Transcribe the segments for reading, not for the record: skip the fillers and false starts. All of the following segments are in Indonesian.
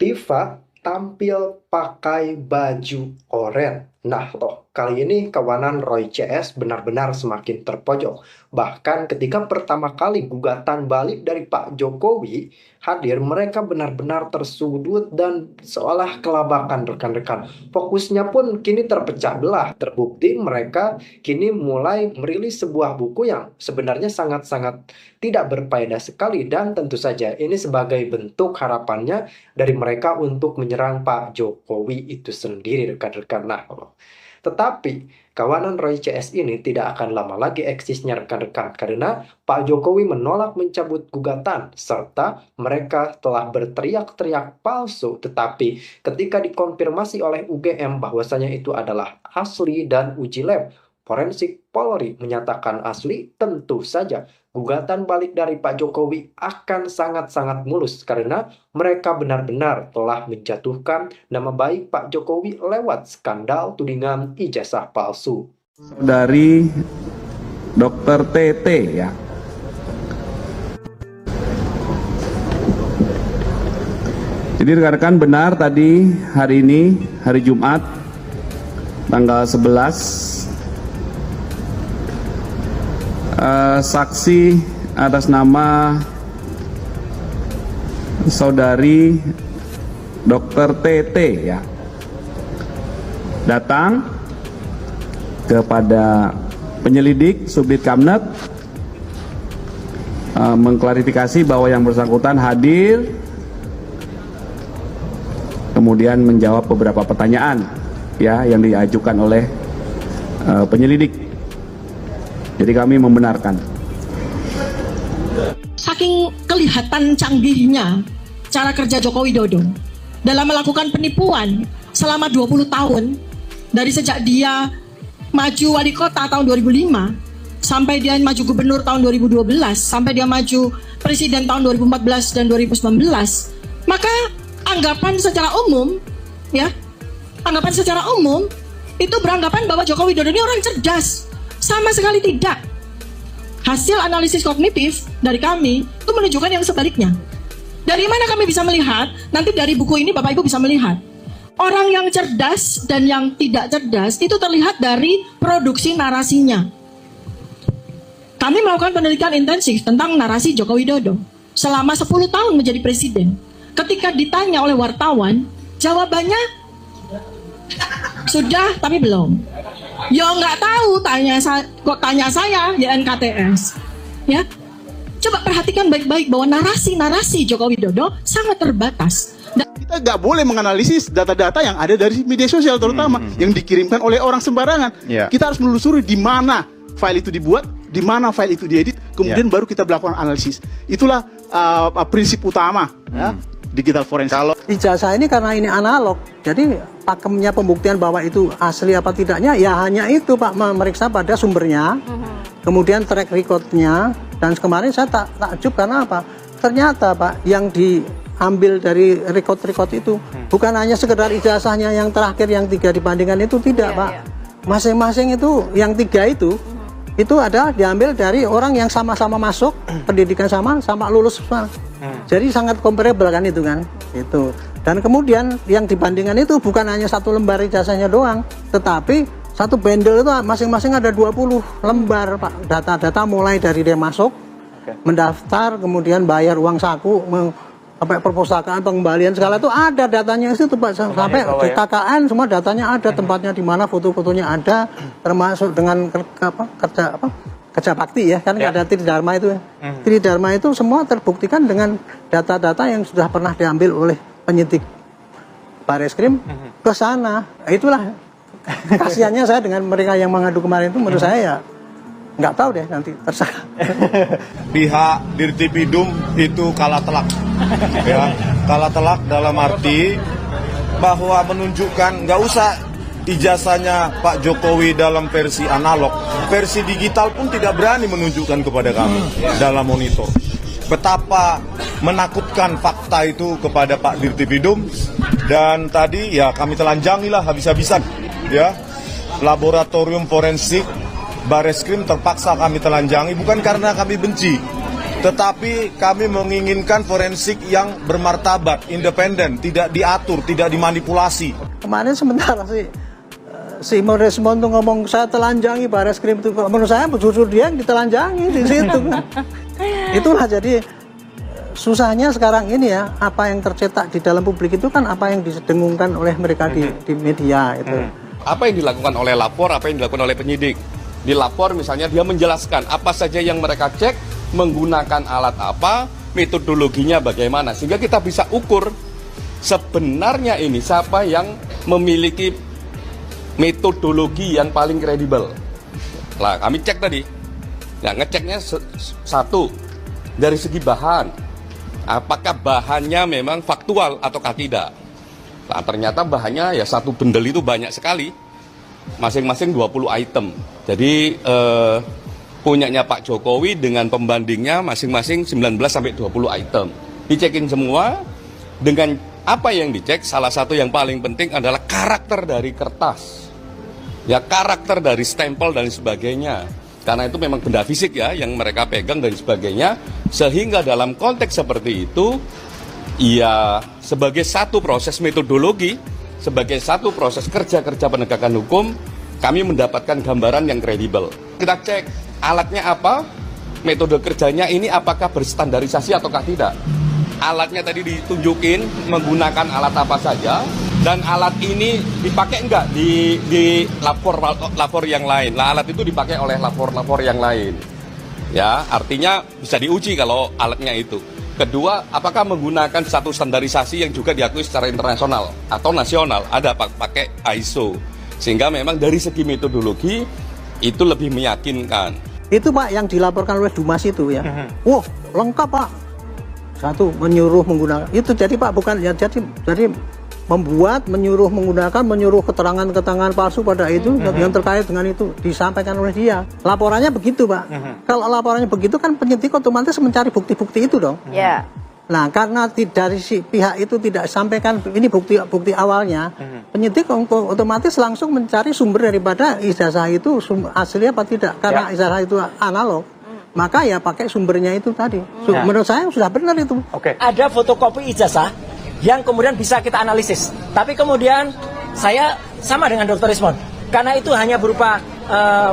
Diva tampil pakai baju oranye. Nah loh, kali ini kawanan Roy CS benar-benar semakin terpojok. Bahkan ketika pertama kali gugatan balik dari Pak Jokowi hadir, mereka benar-benar tersudut dan seolah kelabakan rekan-rekan. Fokusnya pun kini terpecah belah. Terbukti mereka kini mulai merilis sebuah buku yang sebenarnya sangat-sangat tidak berfaedah sekali. Dan tentu saja ini sebagai bentuk harapannya dari mereka untuk menyerang Pak Jokowi itu sendiri, rekan-rekan. Nah, tetapi kawanan Roy CS ini tidak akan lama lagi eksisnya, rekan-rekan, karena Pak Jokowi menolak mencabut gugatan serta mereka telah berteriak-teriak palsu. Tetapi ketika dikonfirmasi oleh UGM bahwasanya itu adalah asli dan uji lab forensik Polri menyatakan asli, tentu saja gugatan balik dari Pak Jokowi akan sangat-sangat mulus karena mereka benar-benar telah menjatuhkan nama baik Pak Jokowi lewat skandal tudingan ijazah palsu. Dari Dr. TT ya. Jadi rekan-rekan benar tadi hari ini, hari Jumat, tanggal 11, saksi atas nama saudari Dr. TT ya datang kepada penyelidik Subdit Kamnet mengklarifikasi bahwa yang bersangkutan hadir, kemudian menjawab beberapa pertanyaan ya yang diajukan oleh penyelidik. Jadi kami membenarkan. Saking kelihatan canggihnya cara kerja Joko Widodo dalam melakukan penipuan selama 20 tahun, dari sejak dia maju wali kota tahun 2005 sampai dia maju gubernur tahun 2012 sampai dia maju presiden tahun 2014 dan 2019, maka anggapan secara umum itu beranggapan bahwa Joko Widodo ini orang cerdas. Sama sekali tidak. Hasil analisis kognitif dari kami itu menunjukkan yang sebaliknya. Dari mana kami bisa melihat? Nanti dari buku ini Bapak Ibu bisa melihat. Orang yang cerdas dan yang tidak cerdas itu terlihat dari produksi narasinya. Kami melakukan penelitian intensif tentang narasi Joko Widodo selama 10 tahun menjadi presiden. Ketika ditanya oleh wartawan, jawabannya sudah tapi belum. Ya nggak tahu, tanya saya YNKTS. Ya, coba perhatikan baik-baik bahwa narasi Joko Widodo sangat terbatas. Kita nggak boleh menganalisis data-data yang ada dari media sosial, terutama yang dikirimkan oleh orang sembarangan. Kita harus menelusuri di mana file itu dibuat, di mana file itu diedit, kemudian baru kita melakukan analisis. Itulah prinsip utama digital forensik. Kalau ijazah ini karena ini analog, jadi pakemnya pembuktian bahwa itu asli apa tidaknya ya hanya itu Pak, memeriksa pada sumbernya, kemudian track recordnya. Dan kemarin saya takjub karena apa? Ternyata Pak, yang diambil dari record itu bukan hanya sekedar ijazahnya yang terakhir yang 3 dibandingkan itu, tidak Pak. Masing-masing itu yang 3 itu adalah diambil dari orang yang sama-sama masuk, pendidikan sama lulus sama. Jadi sangat comparable kan itu kan. Itu. Dan kemudian yang dibandingkan itu bukan hanya 1 lembar ijazahnya doang, tetapi satu bundle itu masing-masing ada 20 lembar Pak. Data-data mulai dari dia masuk, mendaftar, kemudian bayar uang saku, sampai perpustakaan, pengembalian segala itu ada datanya itu Pak. Sampai di KKN semua datanya ada, tempatnya di mana, foto-fotonya ada, termasuk dengan kerja bakti ya, kan ada Tridharma itu. Tridharma itu semua terbuktikan dengan data-data yang sudah pernah diambil oleh penyidik Bareskrim ke sana. Itulah kasihannya saya dengan mereka yang mengadu kemarin itu, menurut saya ya nggak tahu deh, nanti terserah. Pihak Dirtipidum itu kalah telak. Ya, kalah telak dalam arti bahwa menunjukkan nggak usah ijazahnya Pak Jokowi dalam versi analog, versi digital pun tidak berani menunjukkan kepada kami dalam monitor. Betapa menakutkan fakta itu kepada Pak Dirtipidum. Dan tadi ya kami telanjangilah habis-habisan ya. Laboratorium forensik Bareskrim terpaksa kami telanjangi, bukan karena kami benci, Tetapi kami menginginkan forensik yang bermartabat, independen, tidak diatur, tidak dimanipulasi. Kemarin sementara si Desmond tuh ngomong saya telanjangi Baris Krim itu, menurut saya jujur dia yang ditelanjangi di situ. Itulah jadi susahnya sekarang ini ya, apa yang tercetak di dalam publik itu kan apa yang didengungkan oleh mereka di media itu. Apa yang dilakukan oleh lapor, apa yang dilakukan oleh penyidik. Di lapor misalnya dia menjelaskan apa saja yang mereka cek, menggunakan alat apa, metodologinya bagaimana, sehingga kita bisa ukur sebenarnya ini siapa yang memiliki metodologi yang paling kredibel. Nah, kami cek tadi. Nah, ngeceknya satu, dari segi bahan. Apakah bahannya memang faktual ataukah tidak? Nah, ternyata bahannya ya satu bendel itu banyak sekali. Masing-masing 20 item. Jadi punyanya Pak Jokowi dengan pembandingnya masing-masing 19 sampai 20 item. Dicekin semua. Dengan apa yang dicek, salah satu yang paling penting adalah karakter dari kertas. Ya, karakter dari stempel dan sebagainya. Karena itu memang benda fisik ya yang mereka pegang dan sebagainya. Sehingga dalam konteks seperti itu, ya sebagai satu proses metodologi, sebagai satu proses kerja-kerja penegakan hukum, kami mendapatkan gambaran yang kredibel. Kita cek alatnya apa, metode kerjanya ini apakah berstandarisasi ataukah tidak. Alatnya tadi ditunjukin menggunakan alat apa saja, dan alat ini dipakai enggak di lapor yang lain. Nah, alat itu dipakai oleh lapor yang lain. Ya, artinya bisa diuji kalau alatnya itu. Kedua, apakah menggunakan satu standarisasi yang juga diakui secara internasional atau nasional? Ada pakai ISO. Sehingga memang dari segi metodologi itu lebih meyakinkan. Itu Pak yang dilaporkan oleh Dumas itu ya. Wah, lengkap Pak. Satu menyuruh menggunakan itu, jadi Pak bukan ya, jadi menyuruh keterangan palsu pada itu yang terkait dengan itu disampaikan oleh dia. Laporannya begitu Pak. Kalau laporannya begitu kan penyidik otomatis mencari bukti-bukti itu dong. Ya. Nah, karena dari si pihak itu tidak sampaikan ini bukti awalnya, penyidik otomatis langsung mencari sumber daripada ijazah itu asli apa tidak. Karena ijazah itu analog, maka ya pakai sumbernya itu tadi. Menurut saya sudah benar itu. Ada fotokopi ijazah yang kemudian bisa kita analisis. Tapi kemudian saya sama dengan Dr. Desmond, karena itu hanya berupa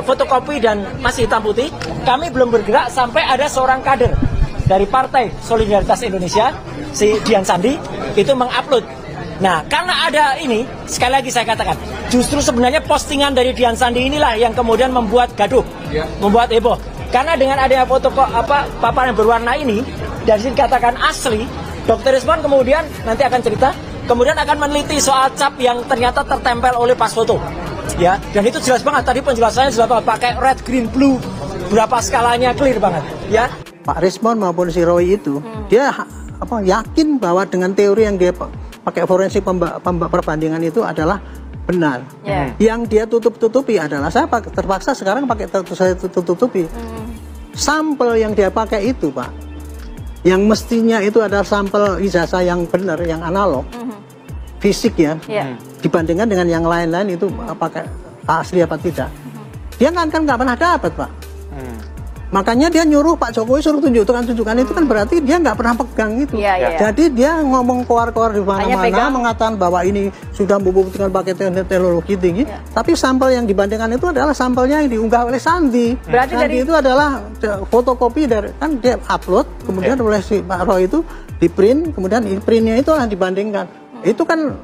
fotokopi dan masih hitam putih, kami belum bergerak sampai ada seorang kader dari Partai Solidaritas Indonesia, si Dian Sandi, itu mengupload. Nah, karena ada ini, sekali lagi saya katakan, justru sebenarnya postingan dari Dian Sandi inilah yang kemudian membuat gaduh, membuat heboh. Karena dengan adanya foto papan yang berwarna ini, dari sini dikatakan asli, Dr. Desmond kemudian nanti akan cerita, kemudian akan meneliti soal cap yang ternyata tertempel oleh pas foto. Ya, dan itu jelas banget, tadi penjelasannya jelas banget, pakai red, green, blue, berapa skalanya clear banget, ya. Pak Desmond maupun si Roy itu, dia yakin bahwa dengan teori yang dia pakai forensik perbandingan itu adalah benar. Yang dia tutup-tutupi adalah saya terpaksa sekarang pakai saya tutup-tutupi. Sampel yang dia pakai itu Pak, yang mestinya itu adalah sampel ijazah yang benar, yang analog, fisik ya, dibandingkan dengan yang lain-lain itu pakai asli apa tidak. Dia kan nggak pernah dapat Pak. Makanya dia nyuruh Pak Jokowi suruh tunjukkan itu kan berarti dia nggak pernah pegang itu. Jadi dia ngomong keluar-keluar di mana-mana mengatakan bahwa ini sudah membuktikan pakai teknologi tinggi. Tapi sampel yang dibandingkan itu adalah sampelnya yang diunggah oleh Sandi. Berarti Sandi itu adalah fotokopi dari, kan dia upload, kemudian oleh si Pak Roy itu di print, kemudian printnya itu yang dibandingkan. Itu kan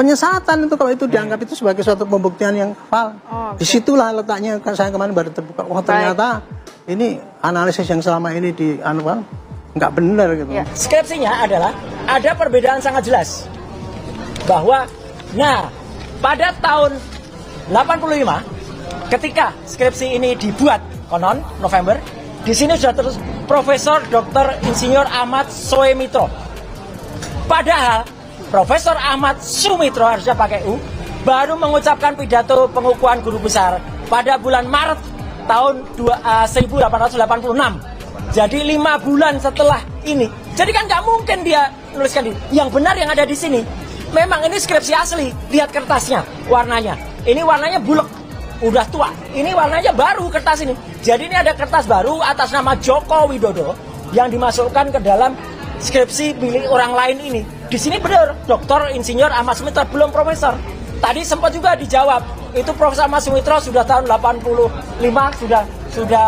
penyesatan itu kalau itu dianggap itu sebagai suatu pembuktian yang valid. Disitulah letaknya saya kemarin baru terbuka. Wah ternyata ini analisis yang selama ini nggak benar gitu. Skripsinya adalah ada perbedaan sangat jelas bahwa, nah pada tahun 85 ketika skripsi ini dibuat konon November, di sini sudah terus Profesor Dr. Insinyur Ahmad Soemitro. Padahal Profesor Ahmad Sumitro harusnya pakai U baru mengucapkan pidato pengukuhan guru besar pada bulan Maret tahun 1886. Jadi 5 bulan setelah ini. Jadi kan nggak mungkin dia menuliskan ini. Yang benar yang ada di sini. Memang ini skripsi asli. Lihat kertasnya, warnanya. Ini warnanya bulek. udah tua. Ini warnanya baru kertas ini. Jadi ini ada kertas baru atas nama Joko Widodo yang dimasukkan ke dalam skripsi milik orang lain ini. Di sini benar, Dr. Insinyur Ahmad Sumitro belum profesor. Tadi sempat juga dijawab, itu Profesor Ahmad Sumitro sudah tahun 85, sudah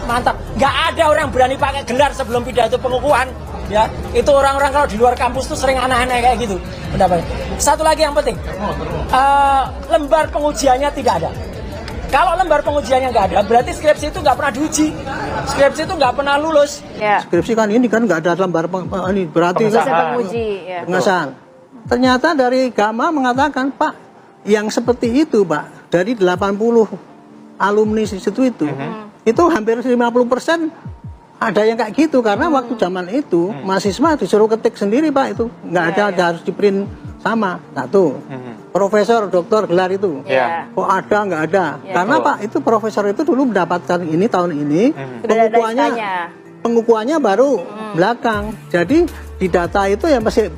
mantap. Nggak ada orang berani pakai gelar sebelum pidato pengukuhan. Ya, itu orang-orang kalau di luar kampus tuh sering aneh-aneh kayak gitu pendapatnya. Satu lagi yang penting, lembar pengujiannya tidak ada. Kalau lembar pengujiannya nggak ada, berarti skripsi itu nggak pernah diuji, skripsi itu nggak pernah lulus. Ya. Skripsi kan ini kan nggak ada lembar ini berarti penguji. Pengesahan. Ternyata dari Gama mengatakan, Pak, yang seperti itu, Pak, dari 80 alumni di situ itu hampir 50% ada yang kayak gitu karena waktu zaman itu mahasiswa disuruh ketik sendiri, Pak, itu nggak ada harus di print sama satu. Profesor, doktor, gelar itu kok ada nggak ada karena Pak itu profesor itu dulu mendapatkan ini tahun ini pengukuhannya baru belakang, jadi di data itu ya masih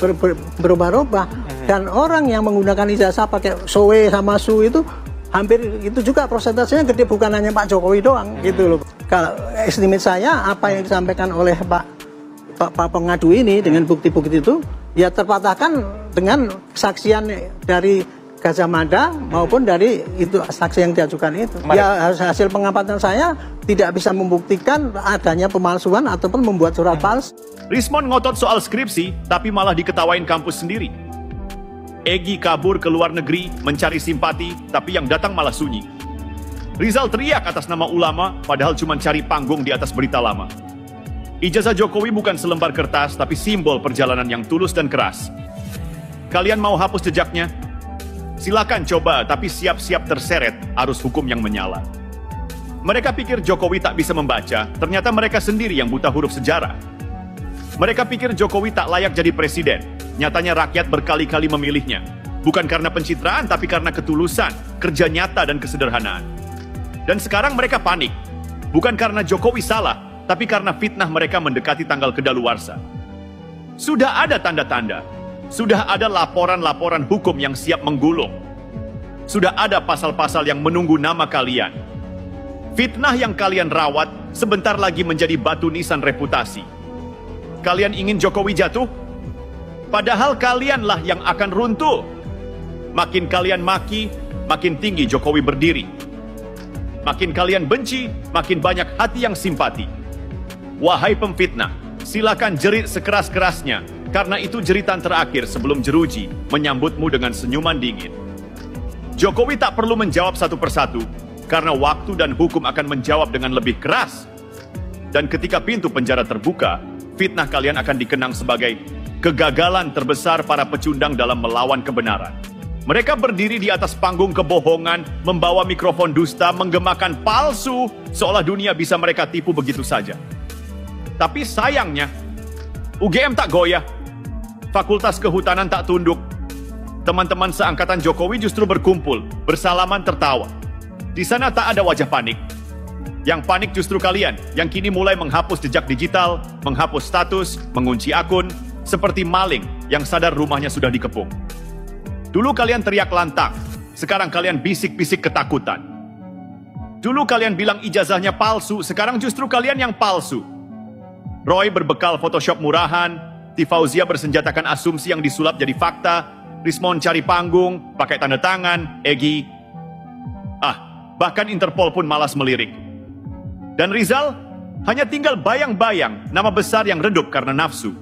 berubah-ubah dan orang yang menggunakan ijazah pakai SOE sama SU itu hampir itu juga persentasenya gede, bukan hanya Pak Jokowi doang gitu loh. Kalau estimate saya apa yang disampaikan oleh Pak pengadu ini dengan bukti-bukti itu ya terpatahkan dengan kesaksian dari Gajah Mada maupun dari itu saksi yang diajukan itu. Ya hasil pengamatan saya tidak bisa membuktikan adanya pemalsuan ataupun membuat surat palsu. Rismond ngotot soal skripsi tapi malah diketawain kampus sendiri. Egy kabur ke luar negeri mencari simpati, tapi yang datang malah sunyi. Rizal teriak atas nama ulama, padahal cuma cari panggung di atas berita lama. Ijazah Jokowi bukan selembar kertas, tapi simbol perjalanan yang tulus dan keras. Kalian mau hapus jejaknya? Silakan coba, tapi siap-siap terseret arus hukum yang menyala. Mereka pikir Jokowi tak bisa membaca, ternyata mereka sendiri yang buta huruf sejarah. Mereka pikir Jokowi tak layak jadi presiden. Nyatanya rakyat berkali-kali memilihnya. Bukan karena pencitraan, tapi karena ketulusan, kerja nyata, dan kesederhanaan. Dan sekarang mereka panik. Bukan karena Jokowi salah, tapi karena fitnah mereka mendekati tanggal kedaluarsa. Sudah ada tanda-tanda. Sudah ada laporan-laporan hukum yang siap menggulung. Sudah ada pasal-pasal yang menunggu nama kalian. Fitnah yang kalian rawat sebentar lagi menjadi batu nisan reputasi. Kalian ingin Jokowi jatuh? Padahal kalianlah yang akan runtuh. Makin kalian maki, makin tinggi Jokowi berdiri. Makin kalian benci, makin banyak hati yang simpati. Wahai pemfitnah, silakan jerit sekeras-kerasnya, karena itu jeritan terakhir sebelum jeruji menyambutmu dengan senyuman dingin. Jokowi tak perlu menjawab satu persatu, karena waktu dan hukum akan menjawab dengan lebih keras. Dan ketika pintu penjara terbuka, fitnah kalian akan dikenang sebagai kegagalan terbesar para pecundang dalam melawan kebenaran. Mereka berdiri di atas panggung kebohongan, membawa mikrofon dusta, menggemakan palsu, seolah dunia bisa mereka tipu begitu saja. Tapi sayangnya, UGM tak goyah, Fakultas Kehutanan tak tunduk. Teman-teman seangkatan Jokowi justru berkumpul, bersalaman tertawa. Di sana tak ada wajah panik. Yang panik justru kalian, yang kini mulai menghapus jejak digital, menghapus status, mengunci akun, seperti maling yang sadar rumahnya sudah dikepung. Dulu kalian teriak lantang, sekarang kalian bisik-bisik ketakutan. Dulu kalian bilang ijazahnya palsu, sekarang justru kalian yang palsu. Roy berbekal Photoshop murahan, Tifauzia bersenjatakan asumsi yang disulap jadi fakta, Rismond cari panggung, pakai tanda tangan, Egy. Bahkan Interpol pun malas melirik. Dan Rizal hanya tinggal bayang-bayang nama besar yang redup karena nafsu.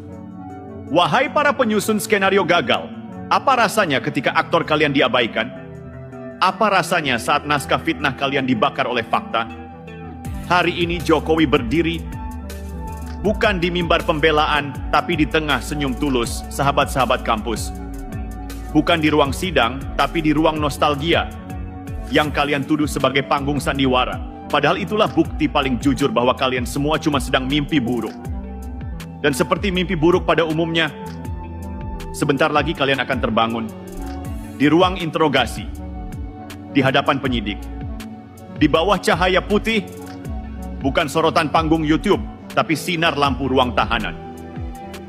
Wahai para penyusun skenario gagal, apa rasanya ketika aktor kalian diabaikan? Apa rasanya saat naskah fitnah kalian dibakar oleh fakta? Hari ini Jokowi berdiri, bukan di mimbar pembelaan, tapi di tengah senyum tulus sahabat-sahabat kampus. Bukan di ruang sidang, tapi di ruang nostalgia, yang kalian tuduh sebagai panggung sandiwara. Padahal itulah bukti paling jujur bahwa kalian semua cuma sedang mimpi buruk. Dan seperti mimpi buruk pada umumnya, sebentar lagi kalian akan terbangun di ruang interogasi, di hadapan penyidik, di bawah cahaya putih, bukan sorotan panggung YouTube, tapi sinar lampu ruang tahanan.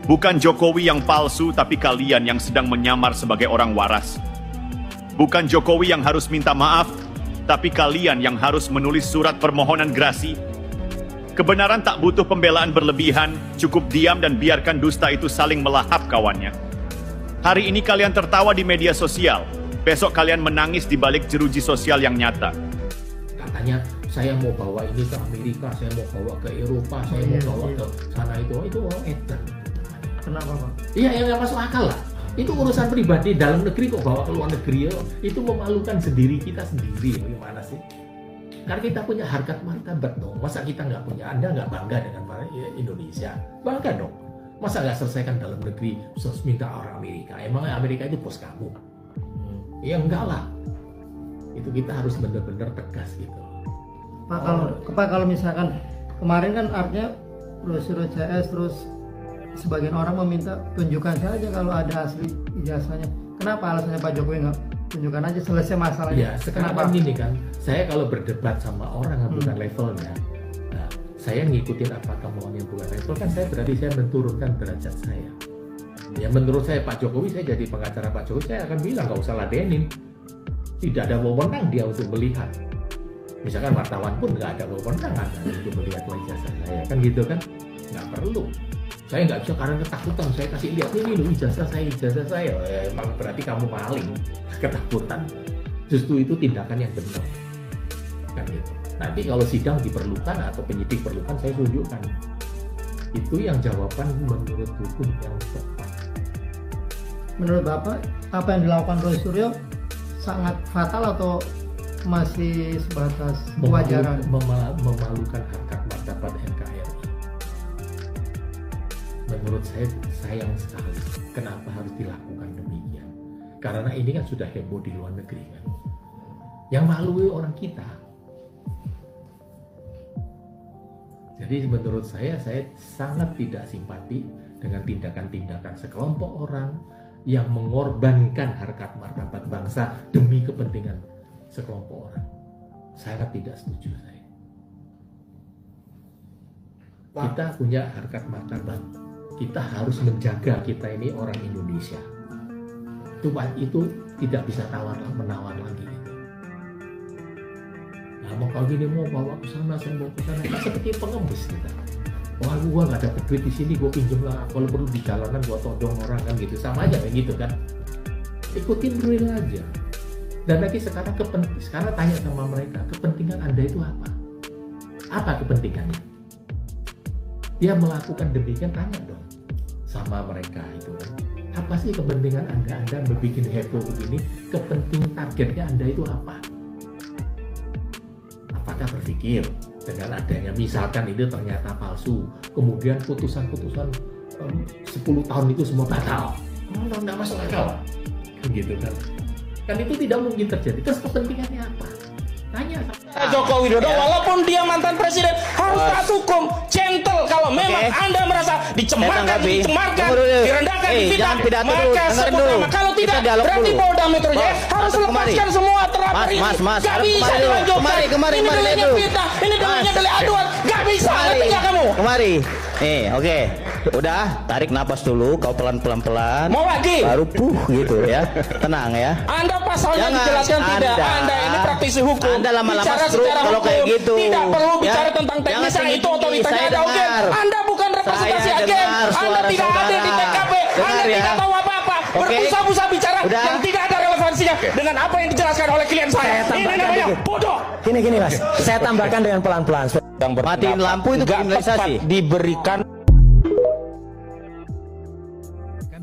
Bukan Jokowi yang palsu, tapi kalian yang sedang menyamar sebagai orang waras. Bukan Jokowi yang harus minta maaf, tapi kalian yang harus menulis surat permohonan grasi. Kebenaran tak butuh pembelaan berlebihan, cukup diam dan biarkan dusta itu saling melahap kawannya. Hari ini kalian tertawa di media sosial, besok kalian menangis di balik jeruji sosial yang nyata. Katanya saya mau bawa ini ke Amerika, saya mau bawa ke Eropa, saya mau bawa ke sana itu orang edan. Kenapa, Pak? Iya, yang nggak masuk akal lah. Itu urusan pribadi, dalam negeri kok bawa ke luar negeri, itu memalukan sendiri kita sendiri. Gimana sih? Karena kita punya harkat martabat dong. Masa kita nggak punya? Anda nggak bangga dengan Indonesia? Bangga dong. Masa nggak selesaikan dalam negeri, terus minta orang Amerika? Emang Amerika itu bos kamu? Ya enggak lah. Itu kita harus benar-benar tegas gitu. Pak, kalau misalkan kemarin kan artinya brosur CS terus sebagian orang meminta tunjukkan saja kalau ada asli ijazahnya. Kenapa alasannya Pak Jokowi nggak tunjukkan aja, selesai masalahnya? Ya sekarang kan gini kan, saya kalau berdebat sama orang yang bukan levelnya, nah, saya ngikutin apa kemauannya bukan level kan, saya berarti saya menurunkan derajat saya. Ya menurut saya Pak Jokowi, saya jadi pengacara Pak Jokowi, saya akan bilang nggak usah ladenin. Tidak ada wewenang dia untuk melihat. Misalkan wartawan pun nggak ada wewenang untuk melihat ijazah saya, kan gitu kan? Nggak perlu. Saya nggak bisa karena ketakutan, saya kasih lihat ini loh ijazah saya. Emang berarti kamu maling, ketakutan. Justru itu tindakan yang benar, kan gitu. Nanti kalau sidang diperlukan atau penyidik perlukan, saya tunjukkan. Itu yang jawaban menurut hukum yang tepat. Menurut Bapak, apa yang dilakukan Roy Suryo sangat fatal atau masih sebatas kewajaran? Memalukan harkat martabat NKRI. Menurut saya sayang sekali. Kenapa harus dilakukan demikian? Karena ini kan sudah heboh di luar negeri kan. Yang malu orang kita. Jadi menurut saya sangat tidak simpati dengan tindakan-tindakan sekelompok orang yang mengorbankan harkat martabat bangsa demi kepentingan sekelompok orang. Sangat tidak setuju saya. Kita punya harkat martabat. Kita harus menjaga kita ini orang Indonesia. Itu tidak bisa menawar lagi. Nah, mau kalau gini mau bawa ke sana, saya bawa ke sana, nah, seperti pengemis kita. Wah, gua nggak dapet duit di sini, gua pinjam lah. Kalau perlu di jalanan gua todong orang kan gitu, sama aja kayak gitu kan. Ikutin real aja. Dan lagi sekarang tanya sama mereka, kepentingan Anda itu apa? Apa kepentingannya? Dia melakukan demikian, tanya dong sama mereka itu kan. Apa sih kepentingan Anda membuat heboh begini? Kepentingan targetnya Anda itu apa? Apakah berpikir dengan adanya misalkan itu ternyata palsu, kemudian putusan-putusan 10 tahun itu semua batal? Nggak masuk akal kan gitu kan? Kan itu tidak mungkin terjadi. Terus kepentingannya apa? Tanya Joko Widodo, walaupun dia mantan presiden, harus taat hukum, gentle. Kalau memang Anda merasa dicemarkan, direndahkan, difitnah, maka sebut nama. Kalau tidak, berarti Polda Metro Jaya harus lepaskan semua terlapor ini. Gak bisa dilanjutkan. Ini deliknya fitnah, ini deliknya delik aduan. Gak bisa, ngerti gak kamu? Kemari. Oke. Udah, tarik napas dulu, kau pelan-pelan. Mau lagi? Baru gitu ya. Tenang ya. Anda pasalnya dijelaskan tidak. Anda ini praktisi hukum. Anda lama-lama bicara stroke secara kalau hukum. kayak gitu. Tidak perlu Ya. bicara tentang teknis yang itu otoritasnya ada agen. Anda bukan representasi Saya agen. dengar Anda suara tidak saudara. hadir di TKP. Anda Dengar ya. tidak tahu apa-apa. Berbusa-busa bicara Udah. yang tidak ada relevansinya dengan apa yang dijelaskan oleh klien saya. Ini namanya bodoh. Gini Mas, saya tambahkan dengan pelan-pelan. Matiin lampu itu kriminalisasi. Diberikan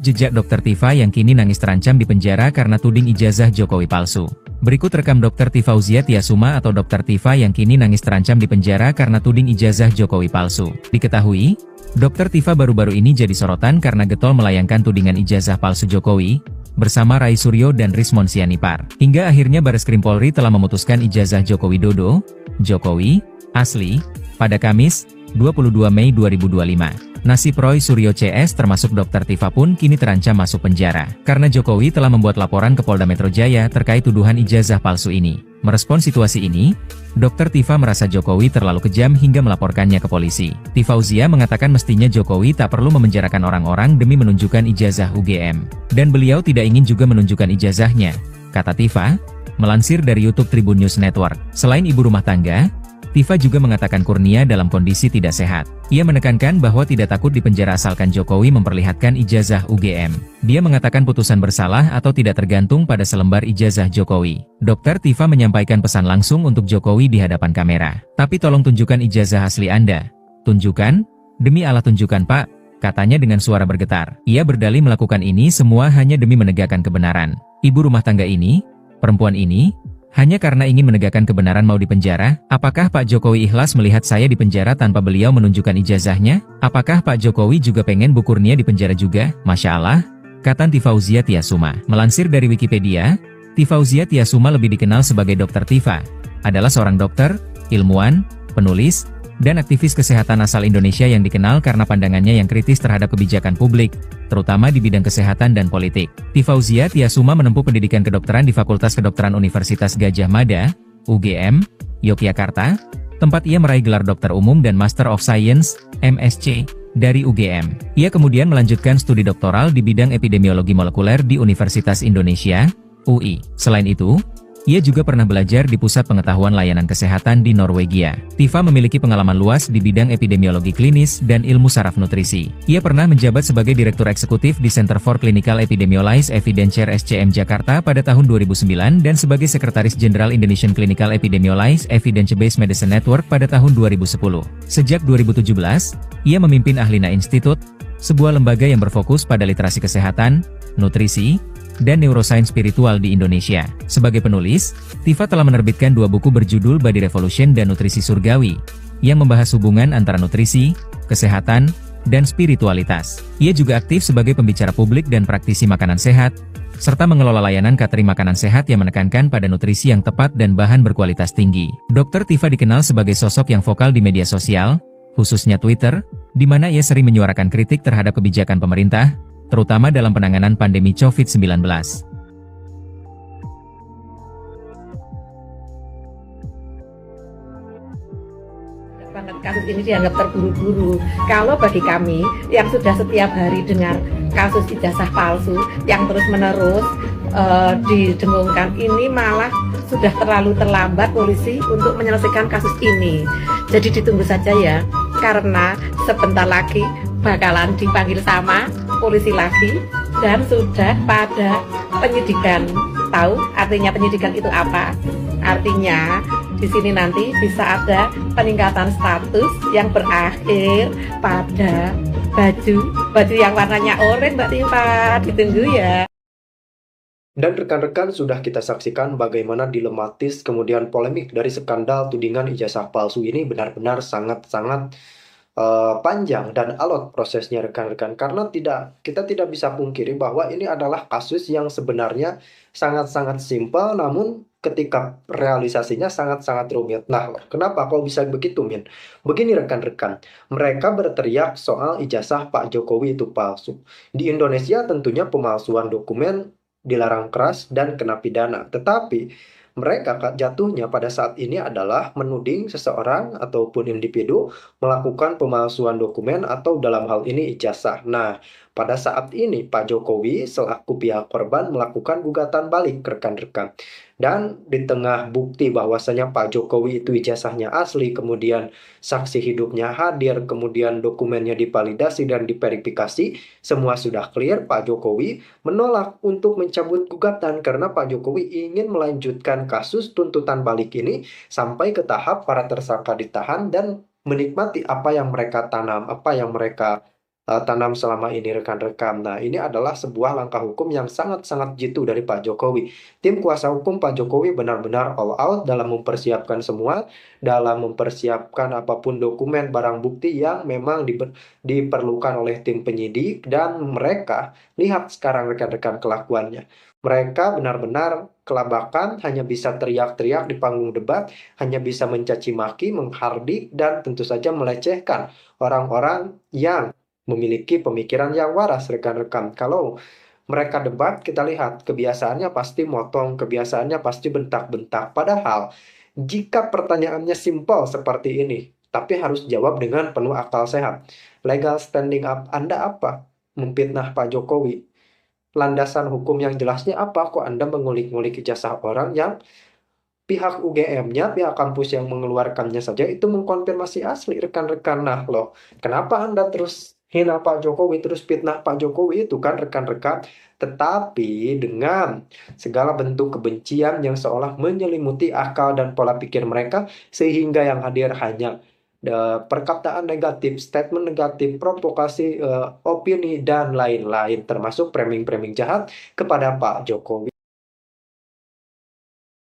jejak Dr. Tifa yang kini nangis terancam di penjara karena tuding ijazah Jokowi palsu. Berikut rekam Dr. Tifauzia Tiasuma atau Dr. Tifa yang kini nangis terancam di penjara karena tuding ijazah Jokowi palsu. Diketahui, Dr. Tifa baru-baru ini jadi sorotan karena getol melayangkan tudingan ijazah palsu Jokowi bersama Rai Suryo dan Rismon Sianipar. Hingga akhirnya Bareskrim Polri telah memutuskan ijazah Joko Widodo, Jokowi, asli, pada Kamis, 22 Mei 2025. Nasib Roy Suryo CS termasuk Dr. Tifa pun kini terancam masuk penjara. Karena Jokowi telah membuat laporan ke Polda Metro Jaya terkait tuduhan ijazah palsu ini. Merespon situasi ini, Dr. Tifa merasa Jokowi terlalu kejam hingga melaporkannya ke polisi. Tifauzia mengatakan mestinya Jokowi tak perlu memenjarakan orang-orang demi menunjukkan ijazah UGM. Dan beliau tidak ingin juga menunjukkan ijazahnya. Kata Tifa, Melansir dari YouTube Tribun News Network, selain ibu rumah tangga, Tifa juga mengatakan Kurnia dalam kondisi tidak sehat. Ia menekankan bahwa tidak takut dipenjara asalkan Jokowi memperlihatkan ijazah UGM. Dia mengatakan putusan bersalah atau tidak tergantung pada selembar ijazah Jokowi. Dr. Tifa menyampaikan pesan langsung untuk Jokowi di hadapan kamera. Tapi tolong tunjukkan ijazah asli Anda. Tunjukkan? Demi Allah tunjukkan Pak, katanya dengan suara bergetar. Ia berdalih melakukan ini semua hanya demi menegakkan kebenaran. Ibu rumah tangga ini, perempuan ini, hanya karena ingin menegakkan kebenaran mau dipenjara. Apakah Pak Jokowi ikhlas melihat saya dipenjara tanpa beliau menunjukkan ijazahnya? Apakah Pak Jokowi juga pengen Bu Kurnia dipenjara juga? Masya Allah, kata Tifauzia Tiasuma. Melansir dari Wikipedia, Tifauzia Tiasuma lebih dikenal sebagai Dr. Tifa, adalah seorang dokter, ilmuwan, penulis, dan aktivis kesehatan asal Indonesia yang dikenal karena pandangannya yang kritis terhadap kebijakan publik, terutama di bidang kesehatan dan politik. Tifauzia Tiasuma menempuh pendidikan kedokteran di Fakultas Kedokteran Universitas Gadjah Mada, UGM, Yogyakarta, tempat ia meraih gelar dokter umum dan Master of Science, MSc, dari UGM. Ia kemudian melanjutkan studi doktoral di bidang epidemiologi molekuler di Universitas Indonesia, UI. Selain itu, ia juga pernah belajar di Pusat Pengetahuan Layanan Kesehatan di Norwegia. Tifa memiliki pengalaman luas di bidang epidemiologi klinis dan ilmu saraf nutrisi. Ia pernah menjabat sebagai Direktur Eksekutif di Center for Clinical Epidemiology Evidence Chair SCM Jakarta pada tahun 2009 dan sebagai Sekretaris Jenderal Indonesian Clinical Epidemiology Evidence Based Medicine Network pada tahun 2010. Sejak 2017, ia memimpin Ahlina Institute, sebuah lembaga yang berfokus pada literasi kesehatan, nutrisi, dan neuroscience spiritual di Indonesia. Sebagai penulis, Tifa telah menerbitkan 2 buku berjudul Body Revolution dan Nutrisi Surgawi, yang membahas hubungan antara nutrisi, kesehatan, dan spiritualitas. Ia juga aktif sebagai pembicara publik dan praktisi makanan sehat, serta mengelola layanan catering makanan sehat yang menekankan pada nutrisi yang tepat dan bahan berkualitas tinggi. Dr. Tifa dikenal sebagai sosok yang vokal di media sosial, khususnya Twitter, di mana ia sering menyuarakan kritik terhadap kebijakan pemerintah, terutama dalam penanganan pandemi COVID-19. Kasus ini dianggap terburu-buru. Kalau bagi kami yang sudah setiap hari dengar kasus ijazah palsu yang terus-menerus didengungkan, ini malah sudah terlalu terlambat polisi untuk menyelesaikan kasus ini. Jadi ditunggu saja ya, karena sebentar lagi bakalan dipanggil sama polisi lagi dan sudah pada penyidikan. Tahu artinya penyidikan itu apa? Artinya di sini nanti bisa ada peningkatan status yang berakhir pada baju yang warnanya oranye, Mbak Tifa. Ditunggu ya. Dan rekan-rekan, sudah kita saksikan bagaimana dilematis kemudian polemik dari skandal tudingan ijazah palsu ini benar-benar sangat-sangat panjang dan alot prosesnya rekan-rekan, karena kita tidak bisa pungkiri bahwa ini adalah kasus yang sebenarnya sangat-sangat simpel, namun ketika realisasinya sangat-sangat rumit. Nah, kenapa kok bisa begitu, Min? Begini rekan-rekan, mereka berteriak soal ijazah Pak Jokowi itu palsu. Di Indonesia tentunya pemalsuan dokumen dilarang keras dan kena pidana, tetapi mereka jatuhnya pada saat ini adalah menuding seseorang ataupun individu melakukan pemalsuan dokumen atau dalam hal ini ijazah. Nah, pada saat ini Pak Jokowi selaku pihak korban melakukan gugatan balik rekan-rekan. Dan di tengah bukti bahwasanya Pak Jokowi itu ijazahnya asli, kemudian saksi hidupnya hadir, kemudian dokumennya divalidasi dan diverifikasi, semua sudah clear, Pak Jokowi menolak untuk mencabut gugatan karena Pak Jokowi ingin melanjutkan kasus tuntutan balik ini sampai ke tahap para tersangka ditahan dan menikmati apa yang mereka tanam, apa yang mereka tanam selama ini rekan-rekan. Nah, ini adalah sebuah langkah hukum yang sangat-sangat jitu dari Pak Jokowi. Tim kuasa hukum Pak Jokowi benar-benar all out dalam mempersiapkan semua, dalam mempersiapkan apapun dokumen barang bukti yang memang diperlukan oleh tim penyidik, dan mereka lihat sekarang rekan-rekan kelakuannya. Mereka benar-benar kelabakan, hanya bisa teriak-teriak di panggung debat, hanya bisa mencaci maki, menghardik, dan tentu saja melecehkan orang-orang yang memiliki pemikiran yang waras rekan-rekan. Kalau mereka debat, kita lihat kebiasaannya pasti motong, kebiasaannya pasti bentak-bentak. Padahal jika pertanyaannya simpel seperti ini, tapi harus jawab dengan penuh akal sehat. Legal standing up Anda apa? Memfitnah Pak Jokowi. landasan hukum yang jelasnya apa? Kok Anda mengulik-ngulik ijazah orang yang pihak UGM-nya, pihak kampus yang mengeluarkannya saja itu mengkonfirmasi asli rekan-rekan. Nah loh, kenapa Anda terus hina Pak Jokowi, terus fitnah Pak Jokowi itu kan rekan-rekan? Tetapi dengan segala bentuk kebencian yang seolah menyelimuti akal dan pola pikir mereka, sehingga yang hadir hanya perkataan negatif, statement negatif, provokasi, opini, dan lain-lain, termasuk framing-framing jahat kepada Pak Jokowi.